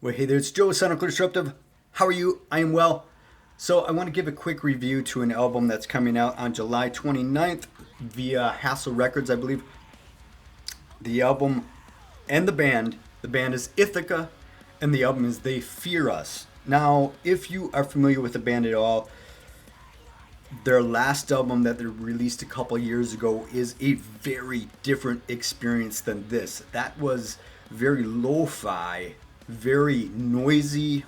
Well, hey there, it's Joe, Sonical Disruptive. How are you? I am well. So, I want to give a quick review to an album that's coming out on July 29th via Hassle Records, I believe. The album and the band is Ithaca, and the album is They Fear Us. Now, if you are familiar with the band at all, their last album that they released a couple years ago is a very different experience than this. That was very lo-fi, very noisy,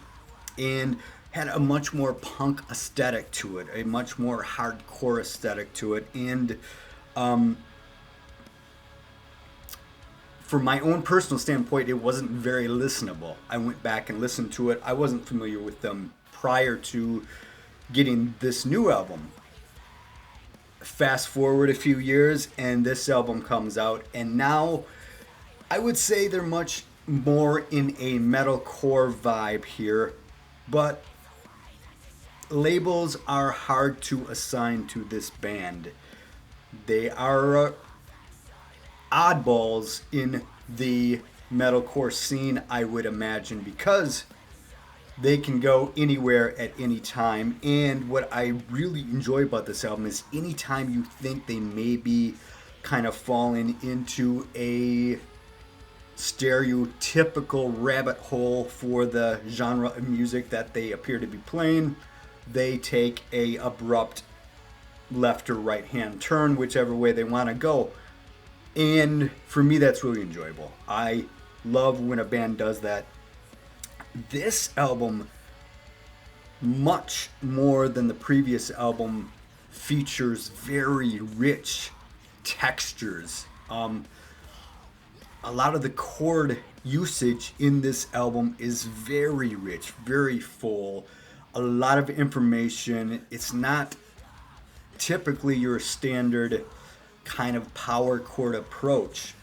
and had a much more punk aesthetic to it, a much more hardcore aesthetic to it. And from my own personal standpoint, it wasn't very listenable. I went back and listened to it. I wasn't familiar with them prior to getting this new album. Fast forward a few years, and this album comes out, and now I would say they're much more in a metalcore vibe here, but labels are hard to assign to this band. They are oddballs in the metalcore scene, I would imagine, because they can go anywhere at any time. And what I really enjoy about this album is anytime you think they may be kind of falling into a stereotypical rabbit hole for the genre of music that they appear to be playing, they take a abrupt left or right hand turn, whichever way they want to go. And for me, that's really enjoyable. I love when a band does that. This album, much more than the previous album, features very rich textures. A lot of the chord usage in this album is very rich, very full, a lot of information. It's not typically your standard kind of power chord approach.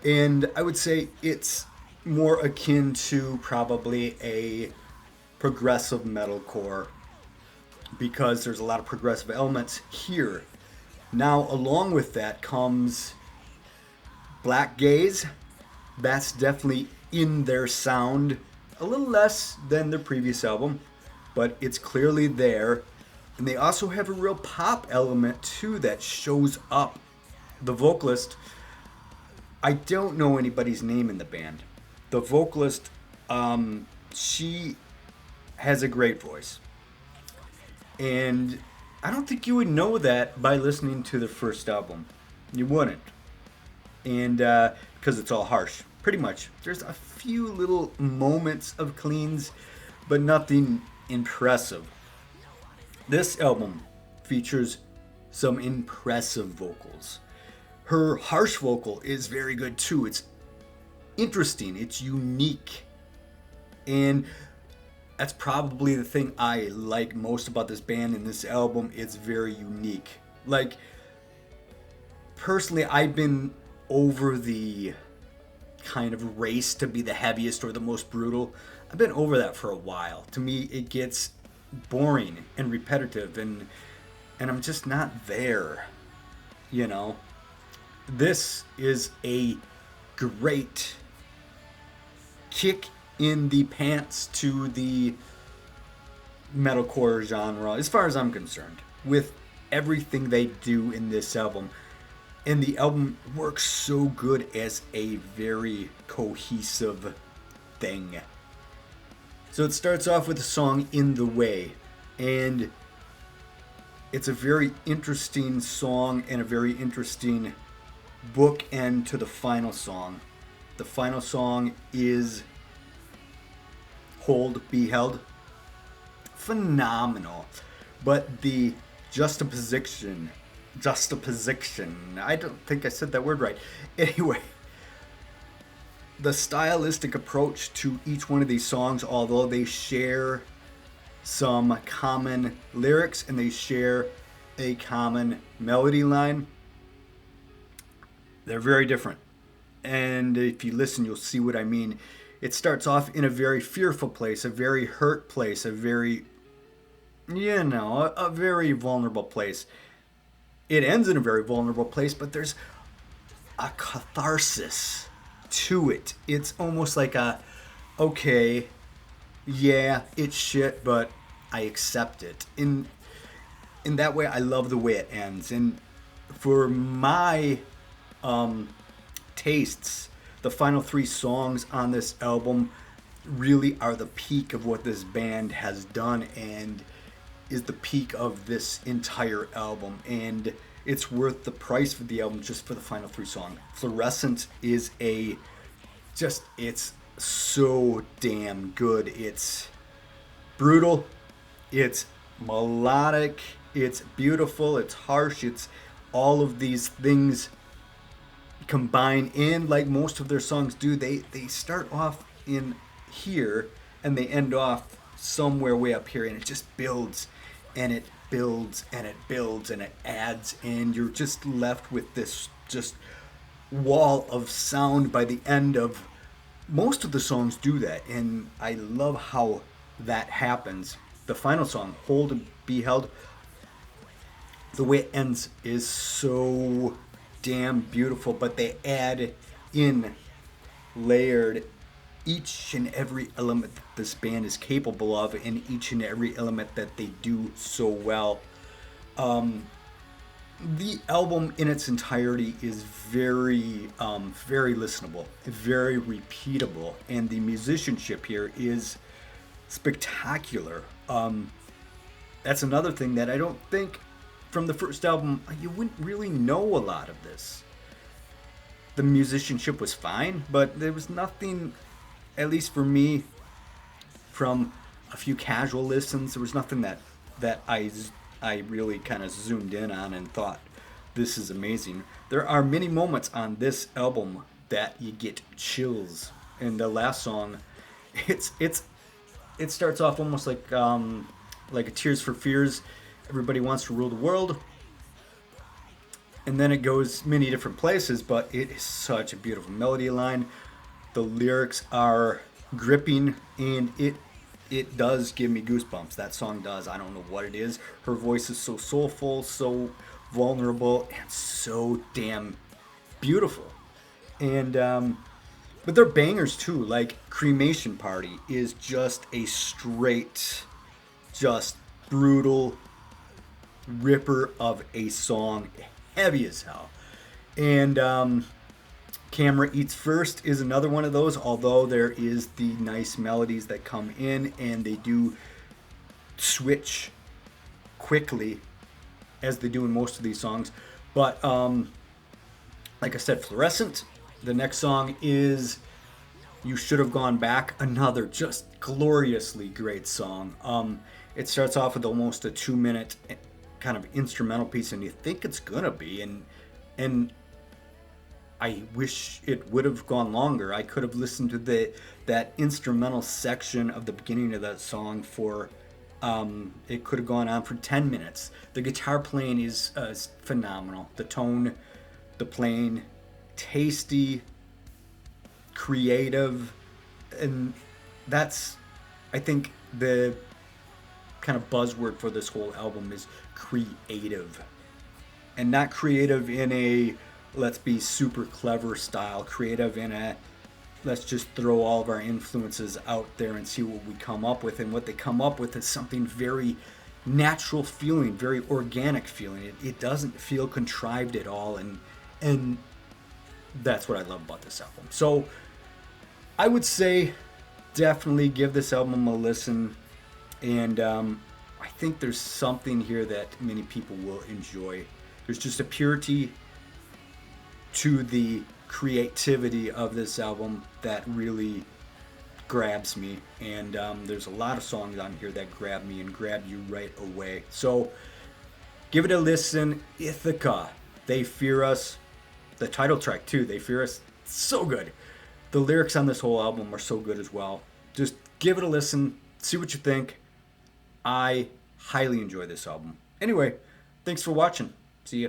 And I would say it's more akin to probably a progressive metalcore, because there's a lot of progressive elements here. Now, along with that comes Blackgaze. That's definitely in their sound, a little less than their previous album, but it's clearly there. And they also have a real pop element too that shows up. The vocalist, I don't know anybody's name in the band. The vocalist, she has a great voice. And I don't think you would know that by listening to the first album. You wouldn't. And because it's all harsh, pretty much. There's a few little moments of cleans, but nothing impressive. This album features some impressive vocals. Her harsh vocal is very good too. It's interesting, it's unique, and that's probably the thing I like most about this band and this album. It's very unique. Like, personally, I've been over the kind of race to be the heaviest or the most brutal. I've been over that for a while. To me, it gets boring and repetitive, and I'm just not there, you know. This is a great kick in the pants to the metalcore genre, as far as I'm concerned, with everything they do in this album. And the album works so good as a very cohesive thing. So it starts off with the song In the Way, and it's a very interesting song and a very interesting bookend to the final song. The final song is Hold, Be Held. Phenomenal. But the juxtaposition, I don't think I said that word right. Anyway, the stylistic approach to each one of these songs, although they share some common lyrics and they share a common melody line, they're very different. And if you listen, you'll see what I mean. It starts off in a very fearful place, a very hurt place, a very, a very vulnerable place. It ends in a very vulnerable place, but there's a catharsis to it. It's almost like a okay, yeah, it's shit, but I accept it. In that way, I love the way it ends. And for my tastes, the final three songs on this album really are the peak of what this band has done and is the peak of this entire album. And it's worth the price for the album just for the final three songs. Fluorescent is it's so damn good. It's brutal, it's melodic, it's beautiful, it's harsh, it's all of these things combine. And like most of their songs do, they start off in here and they end off somewhere way up here, and it just builds and it builds and it builds and it adds, and you're just left with this just wall of sound by the end of most of the songs do that, and I love how that happens. The final song, Hold and Be Held, the way it ends is so damn beautiful, but they add in layered each and every element that this band is capable of, and each and every element that they do so well. The album in its entirety is very listenable, very repeatable, and the musicianship here is spectacular. That's another thing that I don't think from the first album you wouldn't really know a lot of this. The musicianship was fine, but there was nothing, at least for me, from a few casual listens, there was nothing that I really kind of zoomed in on and thought, this is amazing. There are many moments on this album that you get chills. And the last song, it starts off almost like a Tears for Fears, Everybody Wants to Rule the World. And then it goes many different places, but it is such a beautiful melody line. The lyrics are gripping, and it does give me goosebumps. That song does. I don't know what it is. Her voice is so soulful, so vulnerable, and so damn beautiful. And but they're bangers too. Like Cremation Party is just a straight, just brutal ripper of a song, heavy as hell. And Camera Eats First is another one of those, although there is the nice melodies that come in and they do switch quickly as they do in most of these songs. But like I said, Fluorescent, the next song is You Should Have Gone Back, another just gloriously great song. It starts off with almost a 2-minute kind of instrumental piece, and you think it's gonna be, and I wish it would have gone longer. I could have listened to that instrumental section of the beginning of that song for it could have gone on for 10 minutes. The guitar playing is phenomenal. The tone, the playing, tasty, creative, and that's, I think, the kind of buzzword for this whole album is creative. And not creative in a let's be super clever style, creative in a let's just throw all of our influences out there and see what we come up with. And what they come up with is something very natural feeling, very organic feeling. It doesn't feel contrived at all, and that's what I love about this album. So I would say definitely give this album a listen, and I think there's something here that many people will enjoy. There's just a purity to the creativity of this album that really grabs me, and there's a lot of songs on here that grab me and grab you right away. So give it a listen. Ithaca, They Fear Us, the title track too, They Fear Us, so good. The lyrics on this whole album are so good as well. Just give it a listen, see what you think. I highly enjoy this album. Anyway, thanks for watching. See ya.